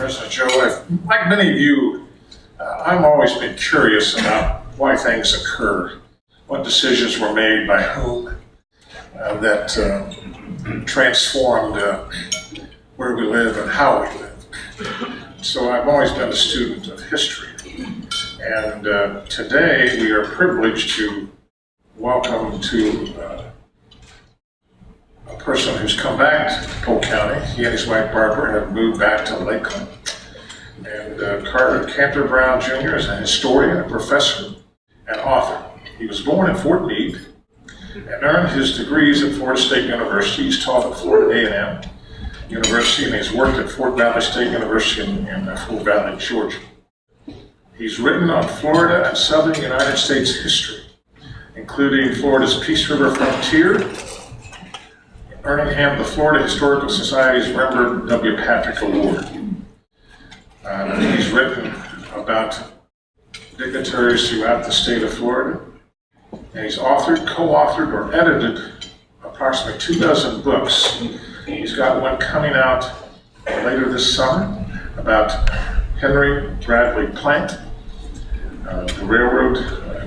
President Joe. Like many of you, I've always been curious about why things occur, what decisions were made by whom that transformed where we live and how we live. So I've always been a student of history. And today we are privileged to welcome to a person who's come back to Polk County. He and his wife Barbara have moved back to Lakeland. And Cantor Brown Jr. is a historian, a professor, and author. He was born in Fort Meade and earned his degrees at Florida State University. He's taught at Florida A&M University, and he's worked at Fort Valley State University in Fort Valley, Georgia. He's written on Florida and Southern United States history, including Florida's Peace River Frontier, earning him the Florida Historical Society's Rembert W. Patrick Award. He's written about dignitaries throughout the state of Florida, and he's authored, co-authored, or edited approximately 24 books. He's got one coming out later this summer about Henry Bradley Plant, the railroad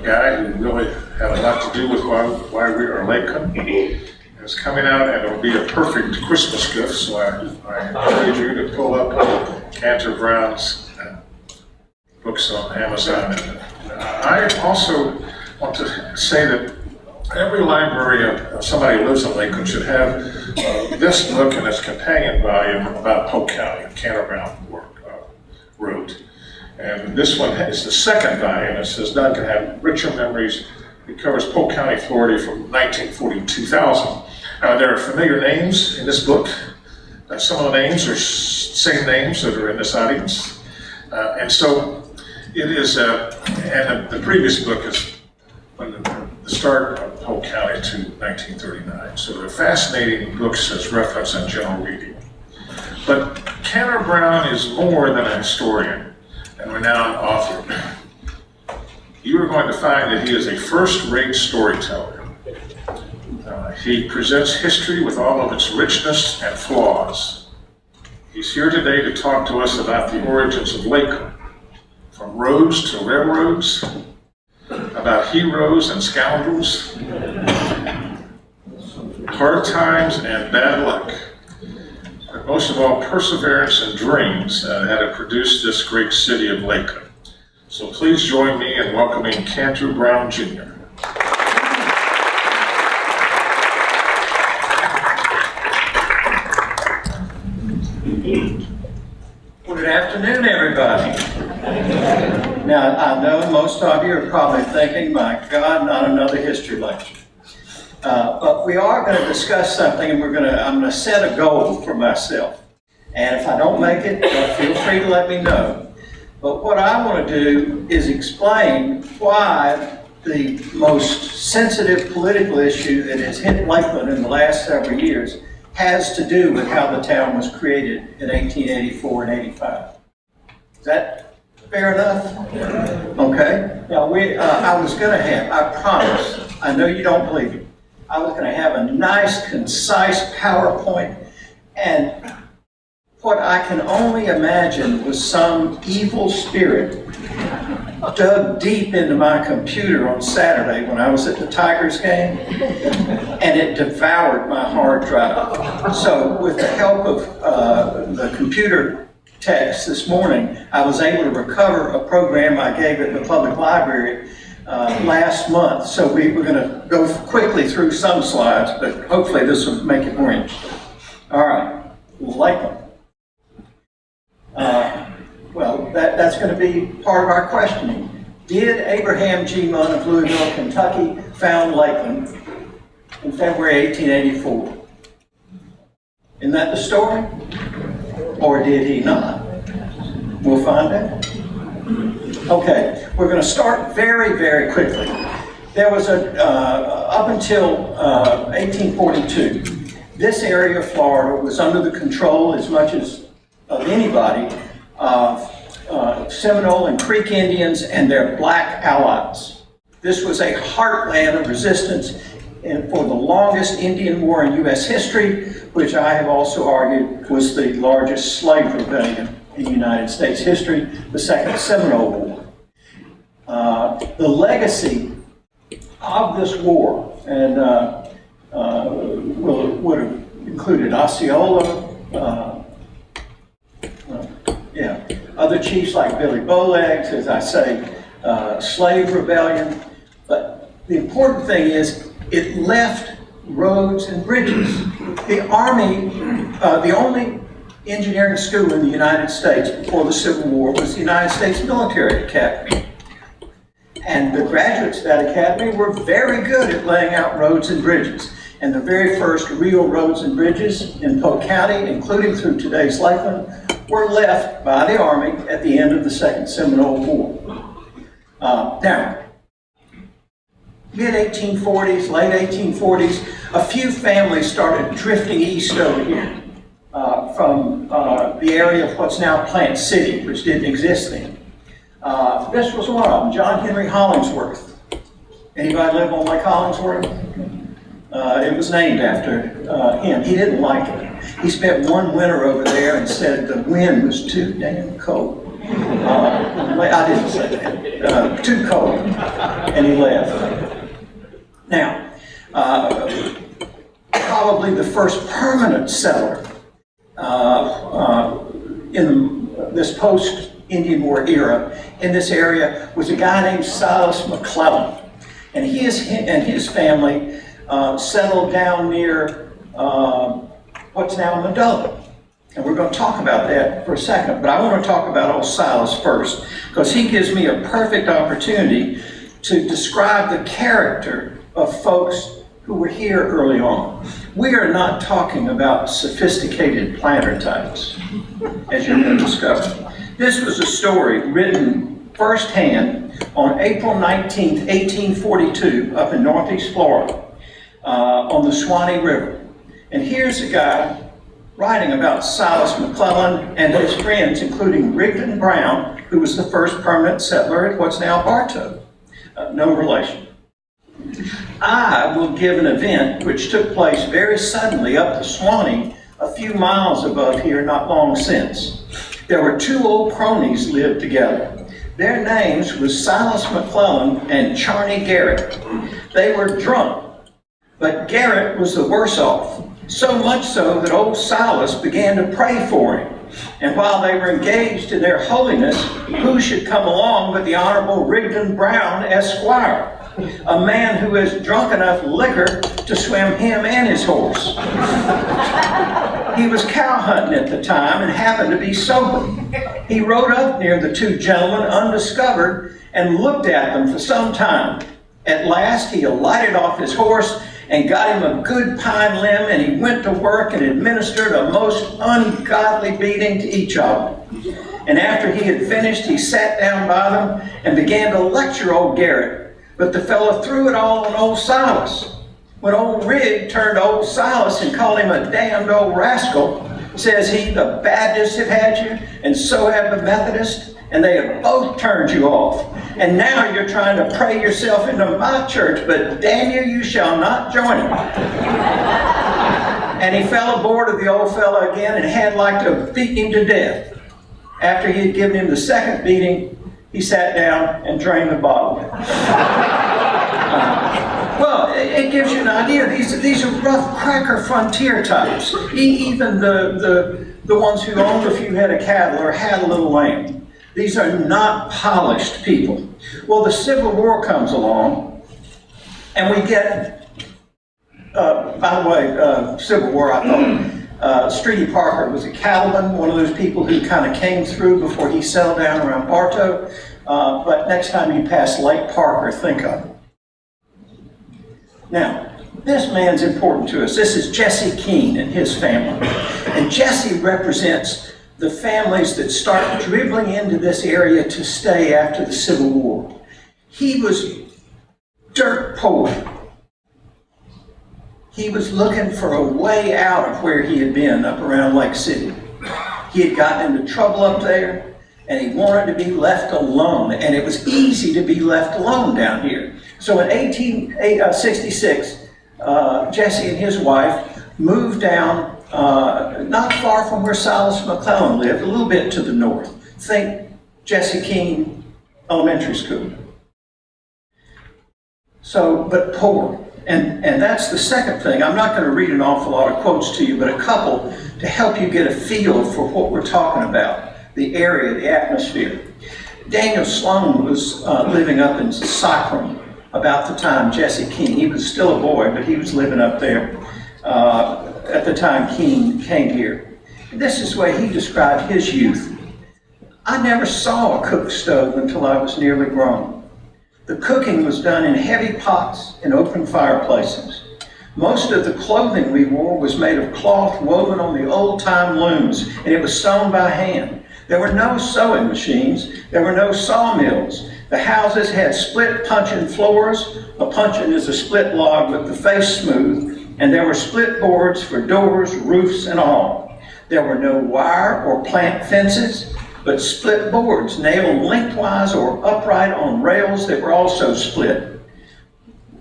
guy who really had a lot to do with why we are Lakeland. It's coming out, and it'll be a perfect Christmas gift, so I encourage you to pull up Cantor Brown's books on Amazon. And I also want to say that every library of somebody who lives in Lakeland should have this book and its companion volume about Polk County, Cantor Brown wrote. And this one is the second volume. It says Doug can have richer memories. It covers Polk County, Florida from 1940 to 2000. There are familiar names in this book. Some of the names are same names that are in this audience. And so it is, and the previous book is when the start of Polk County to 1939. So they're fascinating books as reference and general reading. But Cantor Brown is more than a historian and renowned author. You are going to find that he is a first-rate storyteller. He presents history with all of its richness and flaws. He's here today to talk to us about the origins of Lakeland, from roads to railroads, about heroes and scoundrels, hard times and bad luck, but most of all, perseverance and dreams that have produced this great city of Lakeland. So please join me in welcoming Cantor Brown Jr. Well, good afternoon, everybody. Now, I know most of you are probably thinking, my God, not another history lecture. But we are going to discuss something, and I'm going to set a goal for myself. And if I don't make it, feel free to let me know. But what I want to do is explain why the most sensitive political issue that has hit Lakeland in the last several years has to do with how the town was created in 1884 and 85. Is that fair enough? Okay. Now, I was going to have, I promise, I know you don't believe it, I was going to have a nice, concise PowerPoint, and what I can only imagine was some evil spirit dug deep into my computer on Saturday when I was at the Tigers game, and it devoured my hard drive. So with the help of the computer techs this morning, I was able to recover a program I gave at the public library last month. So we're going to go quickly through some slides, but hopefully this will make it more interesting. All right, Lakeland. Well, that's going to be part of our questioning. Did Abraham G. Munn of Louisville, Kentucky, found Lakeland in February 1884? Isn't that the story? Or did he not? We'll find out. Okay, we're going to start very, very quickly. There was up until 1842, this area of Florida was under the control as much as of anybody of Seminole and Creek Indians and their black allies. This was a heartland of resistance for the longest Indian war in U.S. history, which I have also argued was the largest slave rebellion in United States history, the Second Seminole War. The legacy of this war, and would have included Osceola, other chiefs like Billy Bowlegs, as I say, slave rebellion. But the important thing is it left roads and bridges. The Army, the only engineering school in the United States before the Civil War was the United States Military Academy. And the graduates of that academy were very good at laying out roads and bridges. And the very first real roads and bridges in Polk County, including through today's Lakeland, were left by the Army at the end of the Second Seminole War. Now, mid-1840s, late 1840s, a few families started drifting east over here from the area of what's now Plant City, which didn't exist then. This was one of them, John Henry Hollingsworth. Anybody live on Lake Hollingsworth? It was named after him. He didn't like it. He spent one winter over there and said the wind was too damn cold. I didn't say that. Too cold. And he left. Now, probably the first permanent settler in this post-Indian War era in this area was a guy named Silas McClellan. And he and his family settled down near what's now Medola. And we're going to talk about that for a second. But I want to talk about old Silas first, because he gives me a perfect opportunity to describe the character of folks who were here early on. We are not talking about sophisticated planter types, as you're going to discover. This was a story written firsthand on April 19th, 1842, up in Northeast Florida, on the Swanee River. And here's a guy writing about Silas McClellan and his friends, including Rigdon Brown, who was the first permanent settler at what's now Bartow. No relation. I will give an event which took place very suddenly up the Swanee, a few miles above here not long since. There were two old cronies lived together. Their names was Silas McClellan and Charney Garrett. They were drunk, but Garrett was the worse off, so much so that old Silas began to pray for him. And while they were engaged in their holiness, who should come along but the Honorable Rigdon Brown, Esquire, a man who has drunk enough liquor to swim him and his horse. He was cow hunting at the time and happened to be sober. He rode up near the two gentlemen undiscovered and looked at them for some time. At last he alighted off his horse and got him a good pine limb, and he went to work and administered a most ungodly beating to each of them. And after he had finished, he sat down by them and began to lecture old Garrett. But the fellow threw it all on old Silas. When old Rig turned to old Silas and called him a damned old rascal, says he, the Baptists have had you, and so have the Methodists, and they have both turned you off. And now you're trying to pray yourself into my church, but damn you, you shall not join him. And he fell aboard of the old fellow again and had like to beat him to death. After he had given him the second beating, he sat down and drained the bottle. Well, it gives you an idea. These are rough cracker frontier types. Even the ones who owned a few head of cattle or had a little land. These are not polished people. Well, the Civil War comes along, and we get, by the way, Civil War, I thought, Streety Parker was a cattleman, one of those people who kind of came through before he settled down around Bartow. But next time you pass Lake Parker, think of him. Now, this man's important to us. This is Jesse Keene and his family. And Jesse represents the families that start dribbling into this area to stay after the Civil War. He was dirt poor. He was looking for a way out of where he had been up around Lake City. He had gotten into trouble up there, and he wanted to be left alone. And it was easy to be left alone down here. So in 1866, Jesse and his wife moved down not far from where Silas McClellan lived, a little bit to the north. Think Jesse King Elementary School. So, but poor. And that's the second thing. I'm not going to read an awful lot of quotes to you, but a couple to help you get a feel for what we're talking about, the area, the atmosphere. Daniel Sloan was living up in Cyprus about the time Jesse King, he was still a boy, but he was living up there at the time King came here. And this is the way he described his youth. I never saw a cook stove until I was nearly grown. The cooking was done in heavy pots and open fireplaces. Most of the clothing we wore was made of cloth woven on the old-time looms, and it was sewn by hand. There were no sewing machines. There were no sawmills. The houses had split puncheon floors. A puncheon is a split log with the face smooth, and there were split boards for doors, roofs, and all. There were no wire or plant fences, but split boards nailed lengthwise or upright on rails that were also split.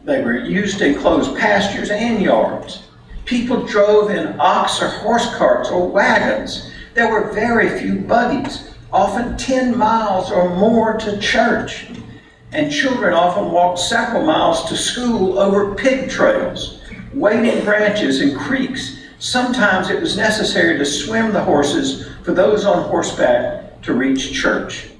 They were used to enclose pastures and yards. People drove in ox or horse carts or wagons. There were very few buggies, often 10 miles or more to church. And children often walked several miles to school over pig trails, wading branches and creeks. Sometimes it was necessary to swim the horses for those on horseback to reach church.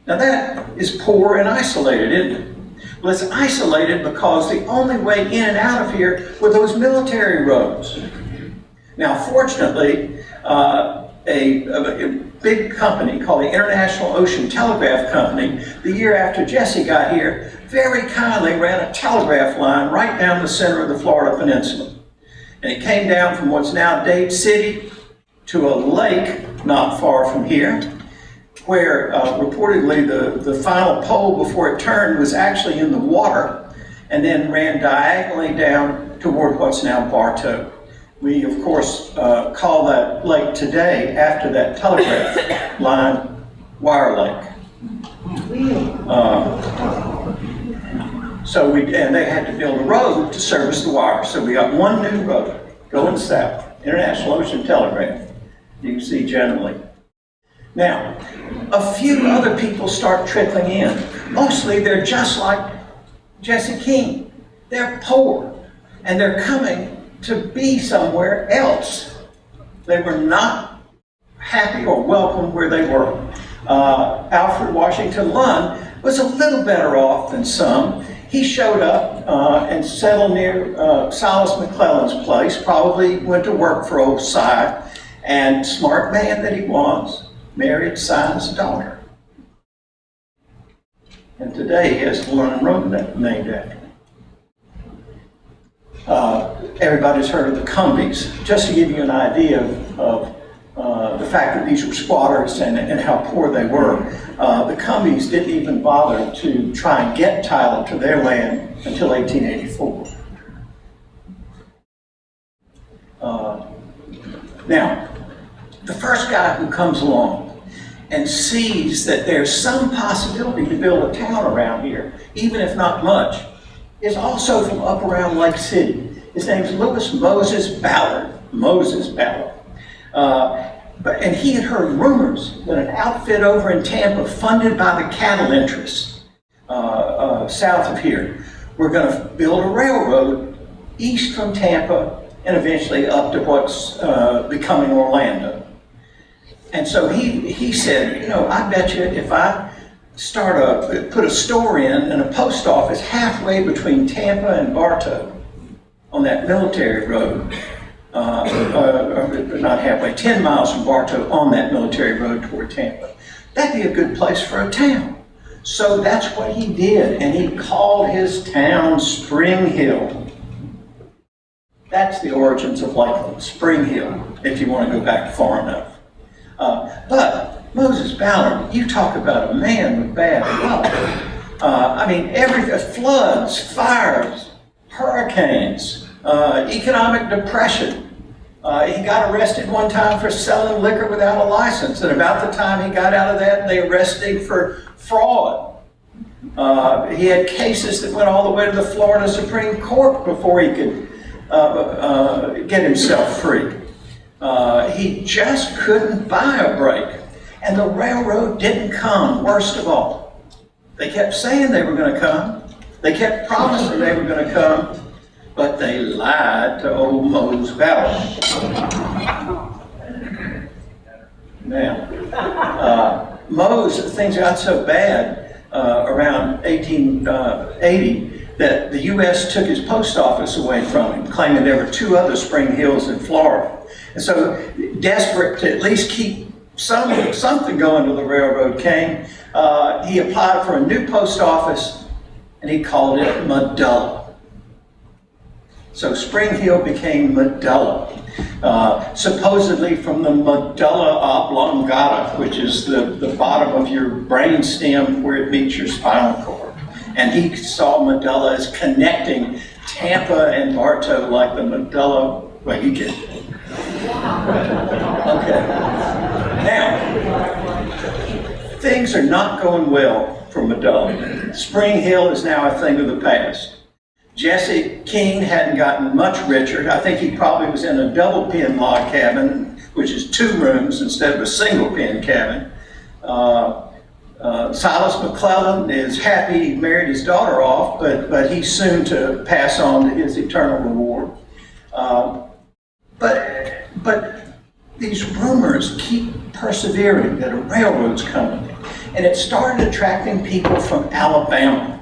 Now that is poor and isolated, isn't it? Well, it's isolated because the only way in and out of here were those military roads. Now, fortunately, a big company called the International Ocean Telegraph Company, the year after Jesse got here, very kindly ran a telegraph line right down the center of the Florida Peninsula. And it came down from what's now Dade City to a lake not far from here, where reportedly the final pole before it turned was actually in the water, and then ran diagonally down toward what's now Bartow. We, of course, call that lake today after that telegraph line Wire Lake. And they had to build a road to service the wire. So we got one new road going south, International Ocean Telegraph. You can see generally. Now, a few other people start trickling in. Mostly they're just like Jesse King. They're poor, and they're coming to be somewhere else. They were not happy or welcome where they were. Alfred Washington Lund was a little better off than some. He showed up and settled near Silas McClellan's place, probably went to work for old Si, and smart man that he was, married Si's daughter. And today he has the Learning Road named after him. Everybody's heard of the Cumbies. Just to give you an idea of the fact that these were squatters and how poor they were, the Cumbies didn't even bother to try and get title to their land until 1884. Now, the first guy who comes along and sees that there's some possibility to build a town around here, even if not much, is also from up around Lake City. His name's Lewis Moses Ballard. And he had heard rumors that an outfit over in Tampa, funded by the cattle interests south of here, were going to build a railroad east from Tampa and eventually up to what's becoming Orlando. And so he said, you know, I bet you if I put a store in and a post office halfway between Tampa and Bartow on that military road, not halfway, 10 miles from Bartow on that military road toward Tampa, that'd be a good place for a town. So that's what he did, and he called his town Spring Hill. That's the origins of Lakeland, Spring Hill, if you want to go back far enough. But Moses Ballard, you talk about a man with bad luck. Floods, fires, hurricanes, economic depression. He got arrested one time for selling liquor without a license, and about the time he got out of that, they arrested him for fraud. He had cases that went all the way to the Florida Supreme Court before he could get himself free. He just couldn't buy a break. And the railroad didn't come, worst of all. They kept saying they were going to come. They kept promising they were going to come, but they lied to old Mose Ballard. Now, Mose, things got so bad around 1880 that the U.S. took his post office away from him, claiming there were 2 other Spring Hills in Florida. And so, desperate to at least keep something going till the railroad came, he applied for a new post office, and he called it Medulla. So Spring Hill became Medulla, supposedly from the medulla oblongata, which is the bottom of your brain stem where it meets your spinal cord. And he saw Medulla as connecting Tampa and Bartow like the medulla. Well, you get it. Okay. Now, things are not going well for Medulla. Spring Hill is now a thing of the past. Jesse King hadn't gotten much richer. I think he probably was in a double pen log cabin, which is 2 rooms instead of a single pen cabin. Silas McClellan is happy he married his daughter off, but he's soon to pass on to his eternal reward. But these rumors keep persevering that a railroad's coming. And it started attracting people from Alabama.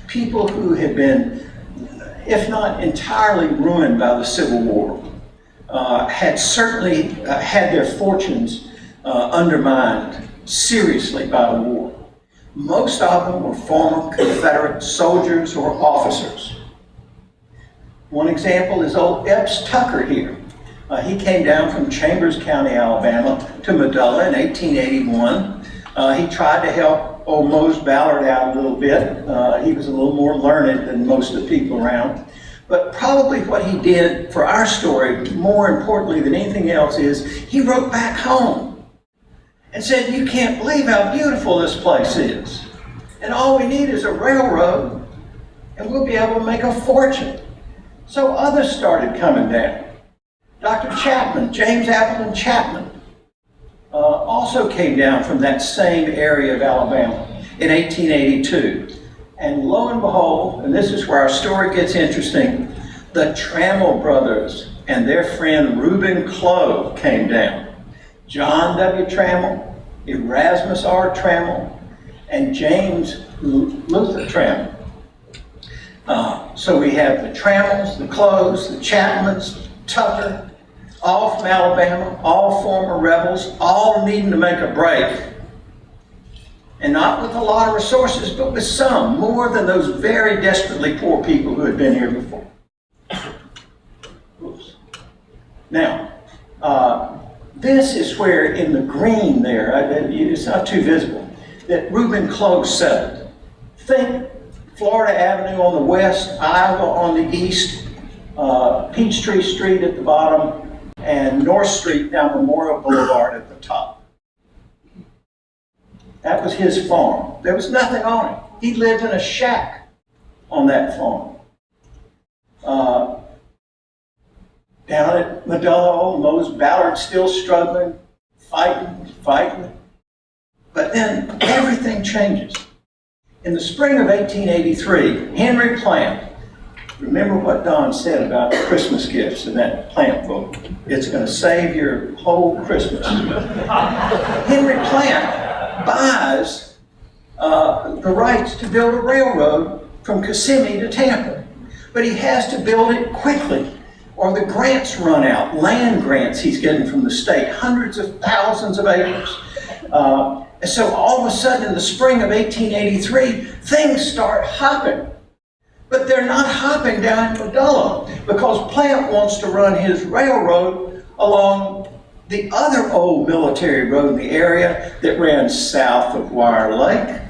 People who had been, if not entirely ruined by the Civil War, had certainly had their fortunes undermined seriously by the war. Most of them were former Confederate soldiers or officers. One example is old Epps Tucker here. He came down from Chambers County, Alabama to Medulla in 1881. He tried to help old Mose Ballard out a little bit. He was a little more learned than most of the people around. But probably what he did for our story, more importantly than anything else, is he wrote back home and said, "You can't believe how beautiful this place is. And all we need is a railroad, and we'll be able to make a fortune." So others started coming down. Dr. Chapman, James Appleton Chapman, also came down from that same area of Alabama in 1882. And lo and behold, and this is where our story gets interesting, the Trammell brothers and their friend Reuben Clough came down. John W. Trammell, Erasmus R. Trammell, and James Luther Trammell. So we have the Trammells, the Cloughs, the Chapmans, Tucker, all from Alabama, all former rebels, all needing to make a break. And not with a lot of resources, but with some, more than those very desperately poor people who had been here before. Oops. Now, this is where in the green there, it's not too visible, that Reuben Clough settled. Think Florida Avenue on the west, Iowa on the east, Peachtree Street at the bottom, and North Street down Memorial Boulevard at the top. That was his farm. There was nothing on it. He lived in a shack on that farm. Down at Medulla, old Mose Ballard still struggling, fighting. But then everything changes. In the spring of 1883, Henry Plant, remember what Don said about the Christmas gifts in that Plant book. It's going to save your whole Christmas. Henry Plant buys the rights to build a railroad from Kissimmee to Tampa. But he has to build it quickly, or the grants run out. Land grants he's getting from the state, hundreds of thousands of acres. And so all of a sudden in the spring of 1883, things start hopping. But they're not hopping down in Medulla because Plant wants to run his railroad along the other old military road in the area that ran south of Wire Lake,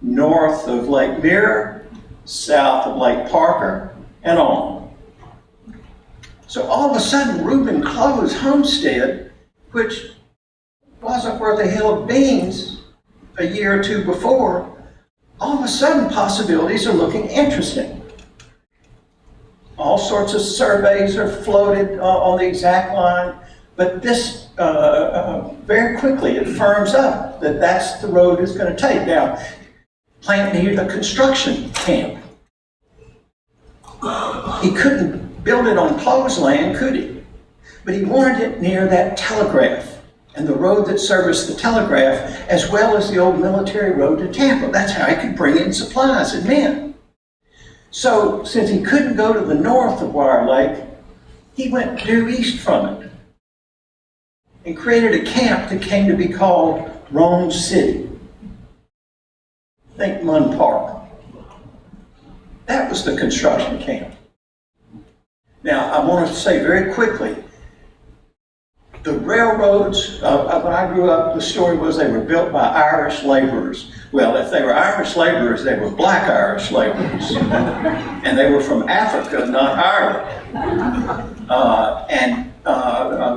north of Lake Mirror, south of Lake Parker, and on. So all of a sudden, Reuben Clough's homestead, which wasn't worth a hill of beans a year or two before, all of a sudden possibilities are looking interesting. All sorts of surveys are floated on the exact line, but this, very quickly, it firms up that that's the road it's going to take. Now, plant needed a construction camp. He couldn't build it on closed land, could he? But he wanted it near that telegraph and the road that serviced the telegraph, as well as the old military road to Tampa. That's how he could bring in supplies and men. So, since he couldn't go to the north of Wire Lake, he went due east from it and created a camp that came to be called Rome City. Think Munn Park. That was the construction camp. Now, I want to say very quickly, the railroads, when I grew up, the story was they were built by Irish laborers. Well, if they were Irish laborers, they were black Irish laborers. And they were from Africa, not Ireland.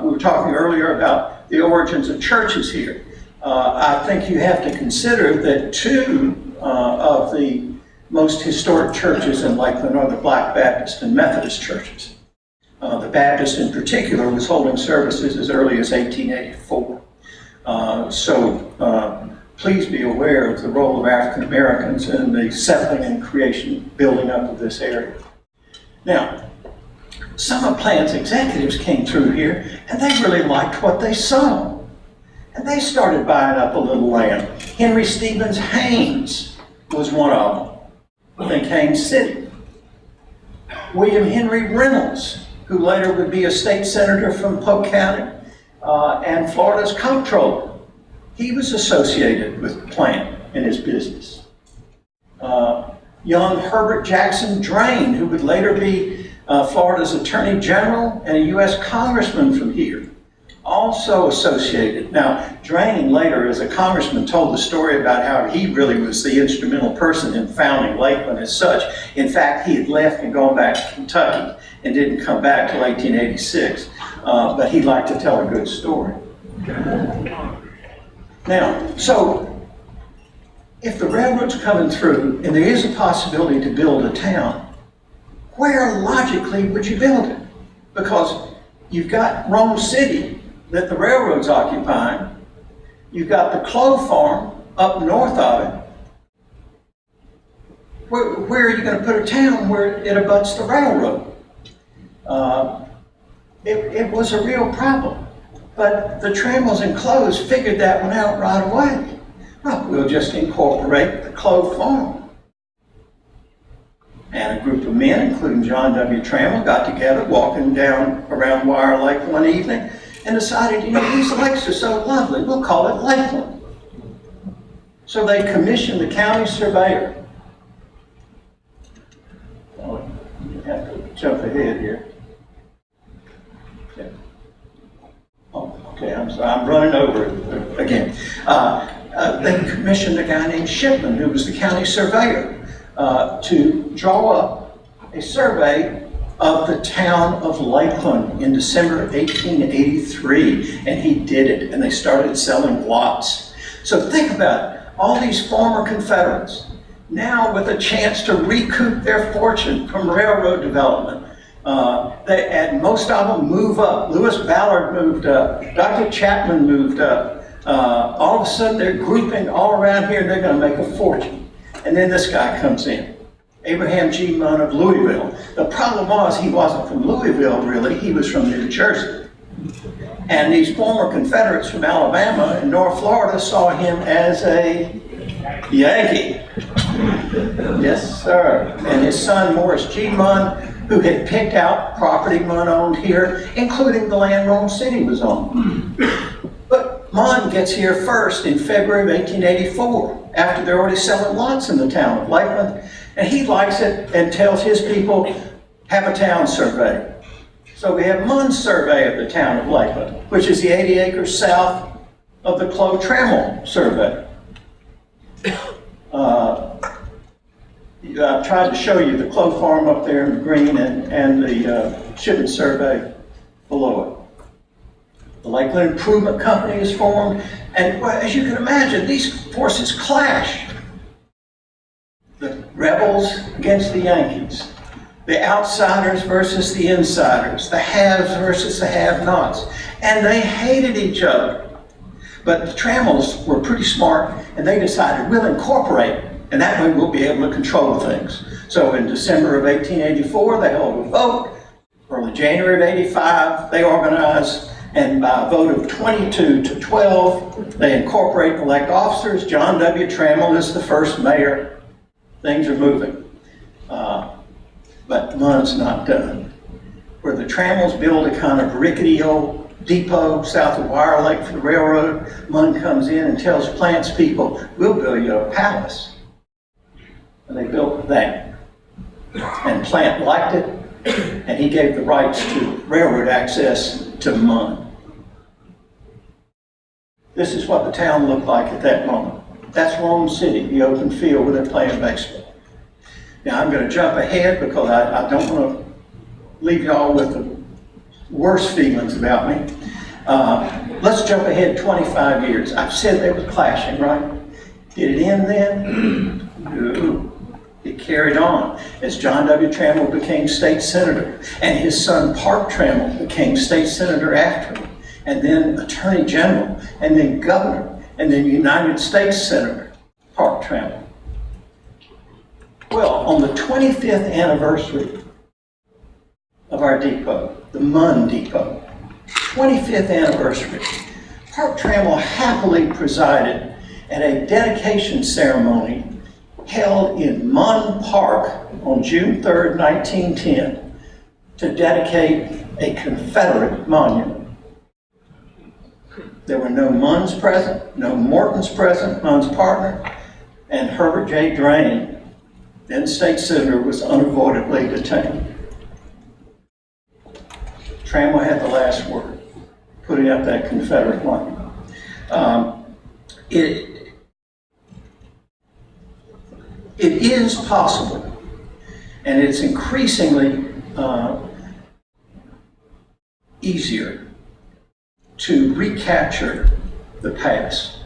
We were talking earlier about the origins of churches here. I think you have to consider that two of the most historic churches in Lakeland are the Black Baptist and Methodist churches. The Baptist in particular was holding services as early as 1884. Please be aware of the role of African Americans in the settling and creation, building up of this area. Now, some of Plan's executives came through here and they really liked what they saw. And they started buying up a little land. Henry Stevens Haynes was one of them. Think Haynes City. William Henry Reynolds, who later would be a state senator from Polk County, and Florida's comptroller. He was associated with Plant and his business. Young Herbert Jackson Drain, who would later be Florida's Attorney General and a U.S. Congressman from here, also associated. Now, Drain later, as a congressman, told the story about how he really was the instrumental person in founding Lakeland as such. In fact, he had left and gone back to Kentucky and didn't come back till 1886. But he liked to tell a good story. Now, so if the railroad's coming through and there is a possibility to build a town, where logically would you build it? Because you've got Rome City that the railroad's occupying, you've got the Clove Farm up north of it. Where are you going to put a town where it abuts the railroad? It was a real problem. But the Trammels and Cloves figured that one out right away. Well, we'll just incorporate the Clove Farm. And a group of men, including John W. Trammell, got together, walking down around Wire Lake one evening, and decided, you know, these lakes are so lovely, we'll call it Lakeland. So they commissioned the county surveyor. Oh, you have to jump ahead here. Okay. Oh, okay, I'm sorry, I'm running over it again. They commissioned a guy named Shipman, who was the county surveyor, to draw up a survey of the town of Lakeland in December of 1883, and he did it, and they started selling lots. So think about it, all these former Confederates, now with a chance to recoup their fortune from railroad development. And most of them move up. Lewis Ballard moved up, Dr. Chapman moved up. All of a sudden they're grouping all around here and they're going to make a fortune. And then this guy comes in, Abraham G. Munn of Louisville. The problem was he wasn't from Louisville really, he was from New Jersey. And these former Confederates from Alabama and North Florida saw him as a Yankee. Yes, sir. And his son Morris G. Munn, who had picked out property Munn owned here, including the land Rome City was on. But Munn gets here first in February of 1884, after they're already selling lots in the town of Lakeland, and he likes it and tells his people, have a town survey. So we have Munn's survey of the town of Lakeland, which is the 80 acres south of the Clove Trammell survey. I've tried to show you the Clove Farm up there in the green and the Shipman survey below it. The Lakeland Improvement Company is formed, and well, as you can imagine, these forces clash. The rebels against the Yankees, the outsiders versus the insiders, the haves versus the have-nots. And they hated each other. But the Trammels were pretty smart, and they decided, we'll incorporate, and that way we'll be able to control things. So in December of 1884, they held a vote. Early January of 85, they organized, and by a vote of 22 to 12, they incorporate and elect officers. John W. Trammell is the first mayor. Things are moving. But Munn's not done. Where the Trammells build a kind of rickety old depot south of Wire Lake for the railroad, Munn comes in and tells Plant's people, we'll build you a palace. And they built that. And Plant liked it, and he gave the rights to railroad access to Munn. This is what the town looked like at that moment. That's Rome City, the open field where they're playing baseball. Now I'm going to jump ahead because I don't want to leave y'all with the worst feelings about me. Let's jump ahead 25 years. I've said they were clashing, right? Did it end then? No. It carried on as John W. Trammell became state senator, and his son Park Trammell became state senator after him, and then attorney general, and then governor, and then United States Senator Park Trammell. Well, on the 25th anniversary of our depot, the Munn Depot, 25th anniversary, Park Trammell happily presided at a dedication ceremony held in Munn Park on June 3rd, 1910, to dedicate a Confederate monument. There were no Munns present, no Mortons present, Munn's partner, and Herbert J. Drain, then state senator, was unavoidably detained. Trammell had the last word, putting up that Confederate monument. It is possible, and it's increasingly easier to recapture the past.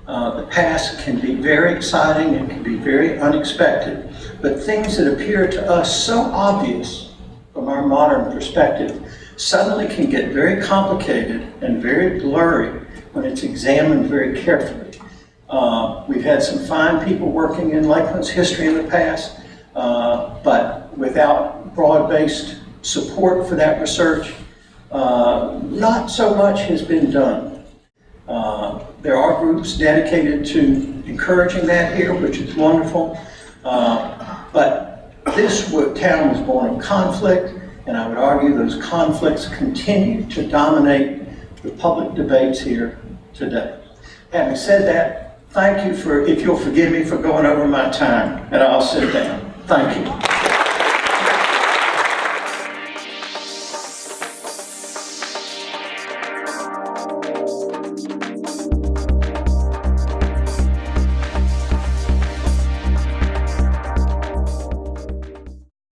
The past can be very exciting and can be very unexpected, but things that appear to us so obvious from our modern perspective suddenly can get very complicated and very blurry when it's examined very carefully. We've had some fine people working in Lakeland's history in the past, but without broad-based support for that research, not so much has been done. There are groups dedicated to encouraging that here, which is wonderful, but this town was born of conflict, and I would argue those conflicts continue to dominate the public debates here today. Having said that, thank you if you'll forgive me for going over my time, and I'll sit down. Thank you.